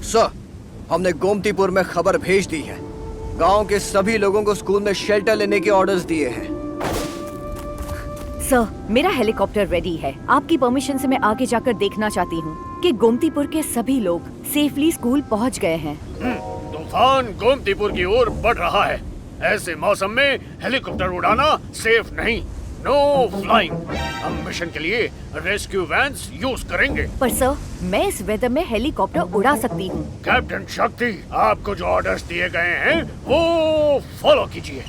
Sir, हमने गोमतीपुर में खबर भेज दी है। गांव के सभी लोगों को स्कूल में शेल्टर लेने के ऑर्डर्स दिए हैं। सर, मेरा हेलीकॉप्टर रेडी है। आपकी परमिशन से मैं आगे जाकर देखना चाहती हूँ कि गोमतीपुर के सभी लोग सेफली स्कूल पहुँच गए हैं। तूफान गोमतीपुर की ओर बढ़ रहा है। ऐसे मौसम में हेलीकॉप्टर उड़ाना सेफ नहीं। No flying. हम मिशन के लिए रेस्क्यू वैन्स यूज करेंगे। पर सर, मैं इस वेदर में हेलीकॉप्टर उड़ा सकती हूँ। कैप्टन शक्ति, आपको जो ऑर्डर्स दिए गए हैं वो फॉलो कीजिए।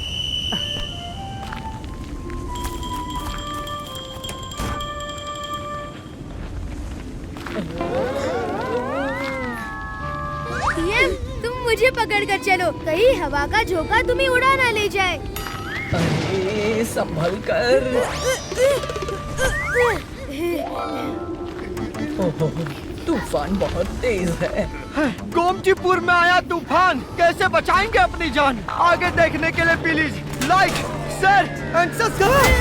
तुम मुझे पकड़ कर चलो, कहीं हवा का झोंका तुम्हें उड़ा ना ले जाए। अरे संभल कर। ओहो, तूफान बहुत तेज है। गोमतीपुर में आया तूफान, कैसे बचाएंगे अपनी जान? आगे देखने के लिए please like, share and subscribe.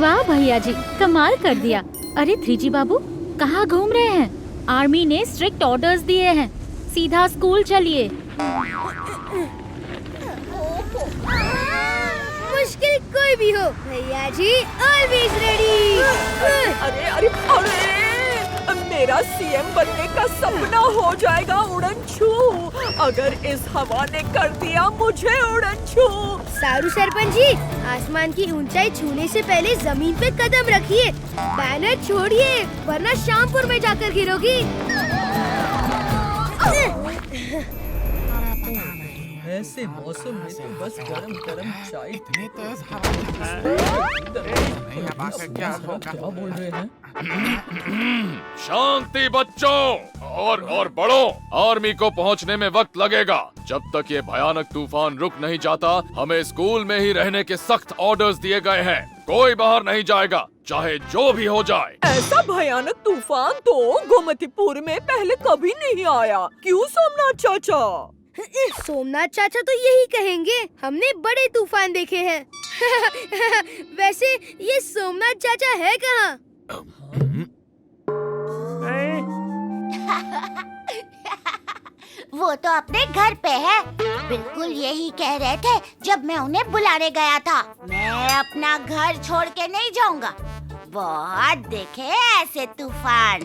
वाह भैया जी, कमाल कर दिया। अरे 3G बाबू, कहाँ घूम रहे हैं? आर्मी ने स्ट्रिक्ट ऑर्डर्स दिए हैं, सीधा स्कूल चलिए। मुश्किल कोई भी हो, भैया जी ऑलवेज रेडी। अरे अरे अरे, मेरा सीएम बनने का सपना हो जाएगा उड़न छू, अगर इस हवा ने कर दिया मुझे उड़न छू। सारू सरपंच जी, आसमान की ऊंचाई छूने से पहले जमीन पे कदम रखिए। बैनर छोड़िए, वरना शामपुर में जाकर गिरोगी। ऐसे मौसम में तो बस गरम गरम चाय। इतनी तेज हवा क्या बोल रहे हैं? शांति बच्चों और बड़ों, आर्मी को पहुंचने में वक्त लगेगा। जब तक ये भयानक तूफान रुक नहीं जाता, हमें स्कूल में ही रहने के सख्त ऑर्डर्स दिए गए हैं। कोई बाहर नहीं जाएगा, चाहे जो भी हो जाए। ऐसा भयानक तूफान तो गोमतीपुर में पहले कभी नहीं आया। क्यों सोमनाथ चाचा? सोमनाथ चाचा तो यही कहेंगे, हमने बड़े तूफान देखे हैं। वैसे ये सोमनाथ चाचा है कहाँ? वो तो अपने घर पे है। बिल्कुल यही कह रहे थे जब मैं उन्हें बुलाने गया था। मैं अपना घर छोड़ के नहीं जाऊंगा। बहुत देखे ऐसे तूफान।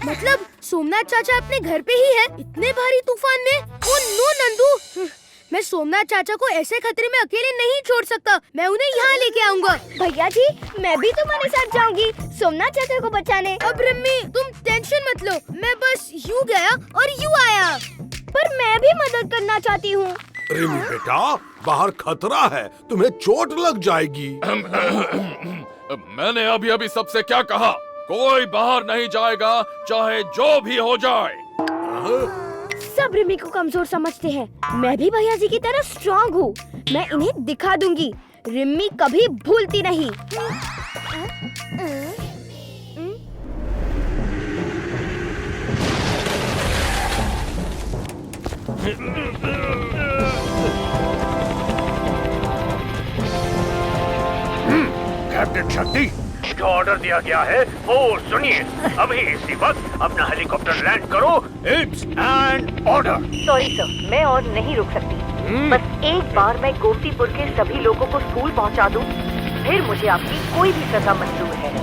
मतलब सोमनाथ चाचा अपने घर पे ही है इतने भारी तूफान में? ओ नो नंदू, मैं सोमनाथ चाचा को ऐसे खतरे में अकेले नहीं छोड़ सकता। मैं उन्हें यहाँ लेके आऊंगा। भैया जी, मैं भी तुम्हारे साथ जाऊंगी सोमनाथ चाचा को बचाने। अब रम्मी, तुम टेंशन मत लो, मैं बस यूँ गया और यूँ आया। पर मैं भी मदद करना चाहती हूँ। रिमी बेटा, बाहर खतरा है, तुम्हें चोट लग जाएगी। मैंने अभी अभी सबसे क्या कहा? कोई बाहर नहीं जाएगा, चाहे जो भी हो जाए। सब रिमी को कमजोर समझते हैं। मैं भी भैया जी की तरह स्ट्रॉन्ग हूँ। मैं इन्हें दिखा दूंगी, रिमी कभी भूलती नहीं। कैप्टन शक्ति, जो ऑर्डर दिया गया है वो सुनिए। अभी इसी वक्त अपना हेलीकॉप्टर लैंड करो। It's an order. Sorry sir, मैं और नहीं रुक सकती। बस एक बार मैं गोमतीपुर के सभी लोगों को स्कूल पहुंचा दूं, फिर मुझे आपकी कोई भी सजा मंजूर है।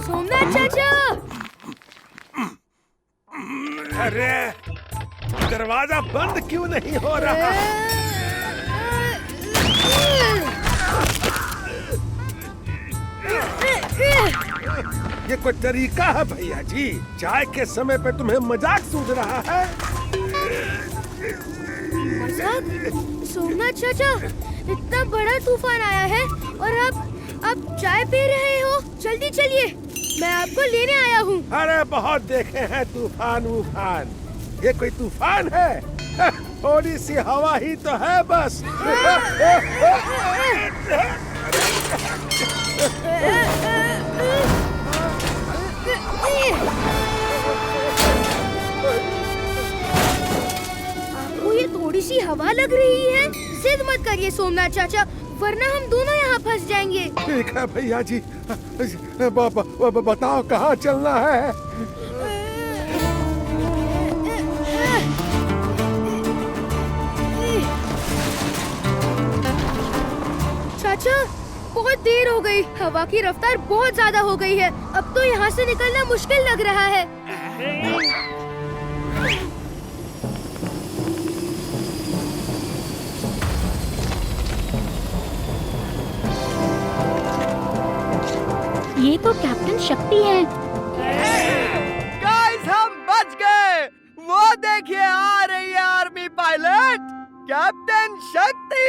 सोमनाथ चाचा, अरे दरवाजा बंद क्यों नहीं हो रहा? ये कोई तरीका है भैया जी? चाय के समय पे तुम्हें मजाक सूझ रहा है? मजाक? सोमनाथ चाचा, इतना बड़ा तूफान आया है और आप चाय पी रहे हो? जल्दी चलिए, मैं आपको लेने आया हूँ। अरे बहुत देखे हैं तूफान वूफान, ये कोई तूफान है? थोड़ी सी हवा ही तो है बस। सी हवा लग रही है। जिद मत करिए सोमनाथ चाचा, वरना हम दोनों यहाँ फंस जाएंगे। ठीक है भैया जी, बताओ कहाँ चलना है। चाचा बहुत देर हो गई, हवा की रफ्तार बहुत ज्यादा हो गई है। अब तो यहाँ से निकलना मुश्किल लग रहा है। ये तो कैप्टन शक्ति है। गाइस हम बच गए। वो देखिए आ रही है आर्मी पायलट कैप्टन शक्ति।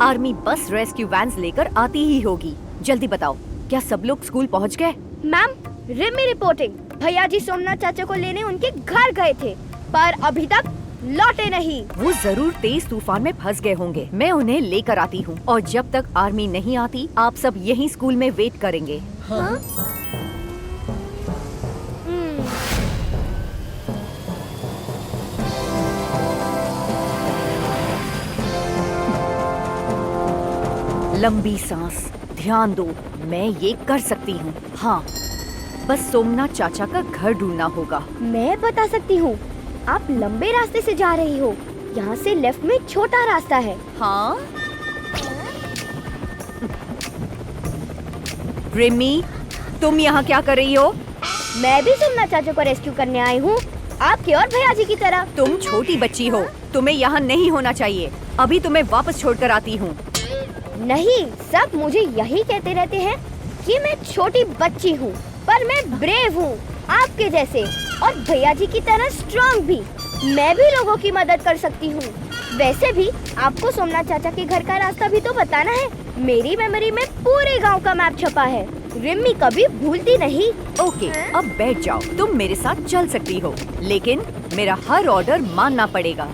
आर्मी बस रेस्क्यू वैन्स लेकर आती ही होगी। जल्दी बताओ, क्या सब लोग स्कूल पहुंच गए? Ma'am, Rimi reporting. भैया जी सोमनाथ चाचा को लेने उनके घर गए थे, पर अभी तक लौटे नहीं। वो जरूर तेज तूफान में फंस गए होंगे। मैं उन्हें लेकर आती हूँ, और जब तक आर्मी नहीं आती आप सब यहीं स्कूल में वेट करेंगे। हाँ? लंबी सांस, ध्यान दो, मैं ये कर सकती हूँ। हाँ, बस सोमनाथ चाचा का घर ढूंढना होगा। मैं बता सकती हूँ, आप लंबे रास्ते से जा रही हो। यहाँ से लेफ्ट में छोटा रास्ता है। हाँ? रिमी, तुम यहाँ क्या कर रही हो? मैं भी सोमनाथ चाचा को रेस्क्यू करने आई हूँ, आपके और भैया जी की तरह। तुम छोटी बच्ची हो, तुम्हें यहाँ नहीं होना चाहिए। अभी तुम्हें वापस छोड़कर आती हूँ। नहीं, सब मुझे यही कहते रहते हैं कि मैं छोटी बच्ची हूँ, पर मैं ब्रेव हूँ, आपके जैसे, और भैया जी की तरह स्ट्रॉन्ग भी। मैं भी लोगों की मदद कर सकती हूँ। वैसे भी आपको सोमनाथ चाचा के घर का रास्ता भी तो बताना है। मेरी मेमोरी में पूरे गांव का मैप छपा है। रिमी कभी भूलती नहीं। ओके, अब बैठ जाओ। तुम मेरे साथ चल सकती हो, लेकिन मेरा हर ऑर्डर मानना पड़ेगा।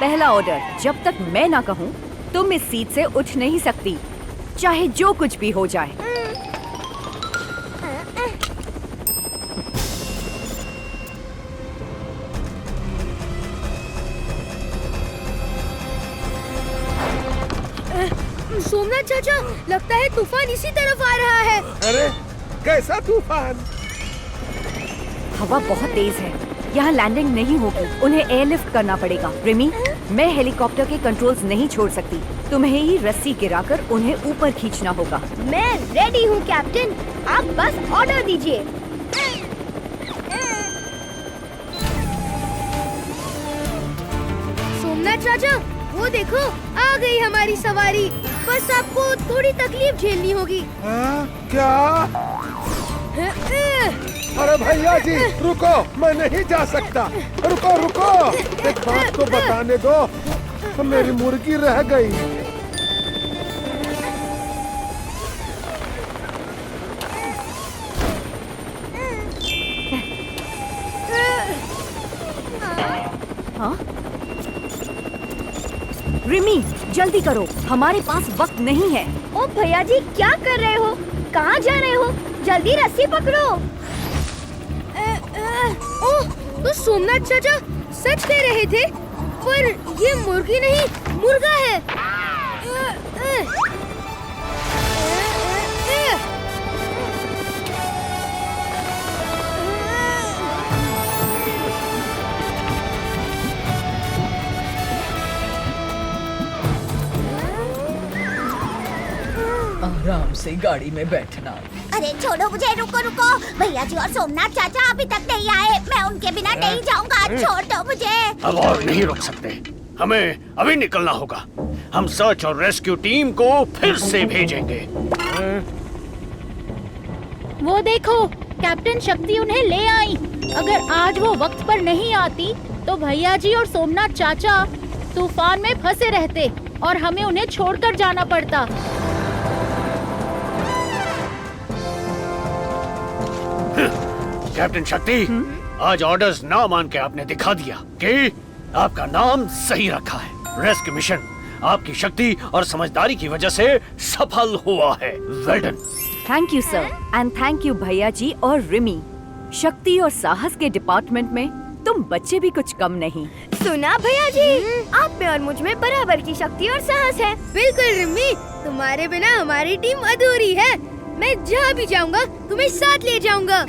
पहला ऑर्डर, जब तक मैं ना कहूँ तुम इस सीट से उठ नहीं सकती, चाहे जो कुछ भी हो जाए। सोमनाथ चाचा, लगता है तूफान इसी तरफ आ रहा है। अरे कैसा तूफान? हवा बहुत तेज है, यहाँ लैंडिंग नहीं होगी। उन्हें एयरलिफ्ट करना पड़ेगा। रिमी, मैं हेलीकॉप्टर के कंट्रोल्स नहीं छोड़ सकती। तुम्हें ही रस्सी गिराकर उन्हें ऊपर खींचना होगा। मैं रेडी हूँ कैप्टन, आप बस ऑर्डर दीजिए। सोमनाथ चाचा, वो देखो आ गई हमारी सवारी। बस आपको थोड़ी तकलीफ झेलनी होगी। क्या? अरे भैया जी रुको, मैं नहीं जा सकता। रुको रुको, एक बात तो बताने दो, मेरी मुर्गी रह गई। हाँ? रिमी, जल्दी करो, हमारे पास वक्त नहीं है। ओ भैया जी, क्या कर रहे हो? कहाँ जा रहे हो? जल्दी रस्सी पकड़ो। ओह, तो सोमनाथ चाचा सच कह रहे थे, पर ये मुर्गी नहीं मुर्गा है। आराम से गाड़ी में बैठना। अरे छोड़ो मुझे, रुको रुको। भैया जी और सोमनाथ चाचा अभी तक नहीं आए। मैं उनके बिना नहीं जाऊंगा, छोड़ दो मुझे। अब और नहीं रुक सकते, हमें अभी निकलना होगा। हम सर्च और रेस्क्यू टीम को फिर से भेजेंगे। वो देखो, कैप्टन शक्ति उन्हें ले आई। अगर आज वो वक्त पर नहीं आती तो भैया जी और सोमनाथ चाचा तूफान में फंसे रहते और हमें उन्हें छोड़कर जाना पड़ता। कैप्टन शक्ति, आज ऑर्डर्स ना मान के आपने दिखा दिया कि आपका नाम सही रखा है। रेस्क्यू मिशन आपकी शक्ति और समझदारी की वजह से सफल हुआ है। Well done. Thank you sir, and thank you भैया जी और रिमी। शक्ति और साहस के डिपार्टमेंट में तुम बच्चे भी कुछ कम नहीं। सुना भैया जी, आप में और मुझ में बराबर की शक्ति और साहस है। बिल्कुल रिम्मी, तुम्हारे बिना हमारी टीम अधूरी है। मैं जहाँ भी जाऊँगा तुम्हें साथ ले जाऊँगा।